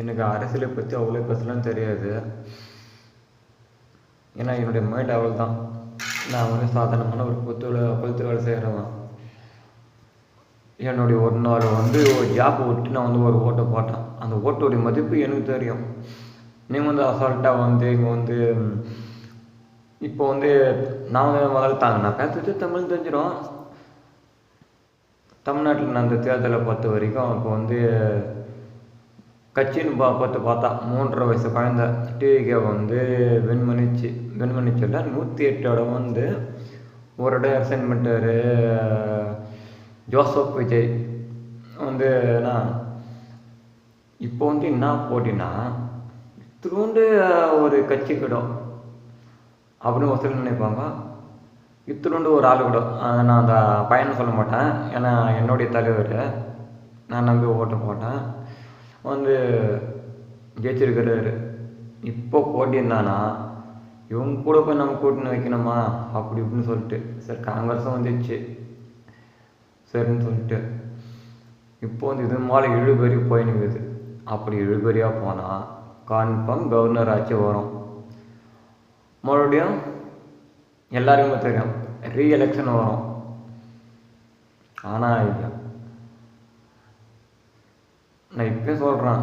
எனக்கு அரசியலை பற்றி அவ்வளோ பேசலாம் தெரியாது. ஏன்னா என்னுடைய மைண்ட் அவ்வளோ தான். நான் வந்து சாதாரணமான ஒரு கொளுத்து வேலை செய்கிறவன். என்னுடைய ஒரு நாள் வந்து ஒரு ஜாப் விட்டு நான் வந்து ஒரு ஓட்டை போட்டேன். அந்த ஓட்டோடைய மதிப்பு எனக்கு தெரியும். நீங்கள் வந்து அசால்ட்டாக வந்து இங்கே வந்து இப்போ வந்து நான் வந்து முதல்ல நான் பேசுறது தமிழ் தெரிஞ்சிடும். தமிழ்நாட்டில் நடந்த தேர்தலை பொறுத்த வரைக்கும் இப்போ வந்து கட்சின்னு பார்த்தா 3.5 வயசு குழந்த டிவிகே வந்து வின் பண்ணிச்சுல 108 இடம் வந்து ஒரு இடம் ரிசைன் பண்ணிட்டாரு ஜோசப் விஜய் வந்து. இப்போ வந்து என்ன போட்டின்னா இத்தினோண்டு ஒரு கட்சி கிடும் அப்படின்னு ஒருத்தர் நினைப்பாங்க. இத்தினோண்டு ஒரு ஆள் கூட நான் அந்த பையனை சொல்ல மாட்டேன். ஏன்னா என்னுடைய தலைவர் நான் நம்பி ஓட்டு போட்டேன் வந்து ஜெயிச்சிருக்கிறாரு. இப்போ போட்டியிருந்தானா இவங்க கூட போய் நம்ம கூட்டின்னு வைக்கணுமா அப்படி இப்படின்னு சொல்லிட்டு சரி காங்கிரஸும் வந்துச்சு சரின்னு சொல்லிட்டு இப்போ வந்து இது மேலே இழுபறி போயினுக்குது. அப்படி இழுபறியாக போனால் கன்ஃபார்ம் கவர்னர் ஆட்சி வரும். மறுபடியும் எல்லாருக்குமே தெரியும் ரீஎலெக்ஷன் வரும். ஆனால் ஐயா நான் இப்போ சொல்கிறேன்,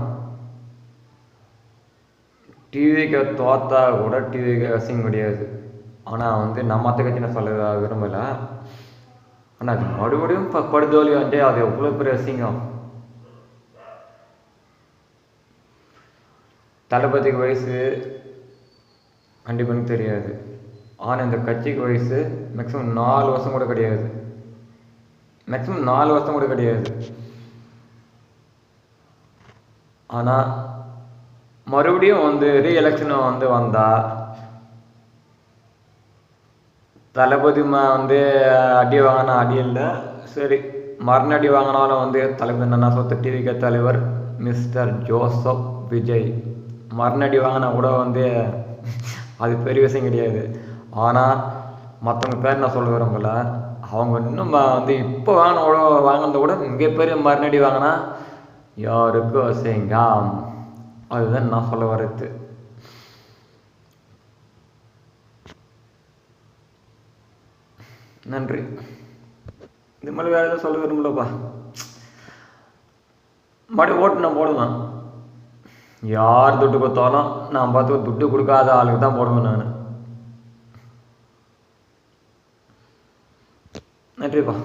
டிவிக்கு தோத்தா கூட டிவிக்கு அசிங்கம் கிடையாது. ஆனால் வந்து நம்ம மற்ற கட்சி நான் சொல்ல விரும்பலை. ஆனால் அது மறுபடியும் படுதோலி வந்து அது எவ்வளோ பெரிய அசிங்கம். தளபதிக்கு வயசு கண்டிப்பாக தெரியாது. ஆனால் இந்த கட்சிக்கு வயசு மேக்ஸிமம் 4 வருஷம் கூட கிடையாது. மேக்ஸிமம் 4 வருஷம் கூட கிடையாது. ஆனால் மறுபடியும் வந்து ரீஎலெக்ஷன் வந்து வந்தால் தளபதி வந்து அடி வாங்கினா அடி இல்லை சரி மரண அடி வாங்கினாலும் வந்து தளபதி நான் சொத்த டிவிக்கு தலைவர் மிஸ்டர் ஜோசப் விஜய் மரண அடி வாங்கினா கூட வந்து அது பெரிய விஷயம் கிடையாது. ஆனால் மற்றவங்க பேர் நான் சொல்ல விரும்பல. அவங்க இன்னும் வந்து இப்போ வாங்கினத கூட மிகப்பெரிய மரணடி வாங்கினா யாருக்கும் அசிங்கம். அதுதான் நான் சொல்ல வர்றது. நன்றி. இது மாதிரி வேறு எதுவும் சொல்ல விரும்பலப்பா. மறுபடியும் ஓட்டு நான் போடுவேன். யார் துட்டு கொடுத்தாலும் நான் பார்த்து துட்டு கொடுக்காத ஆளுக்கு தான் போடுவேன் நான். நன்றிப்பா.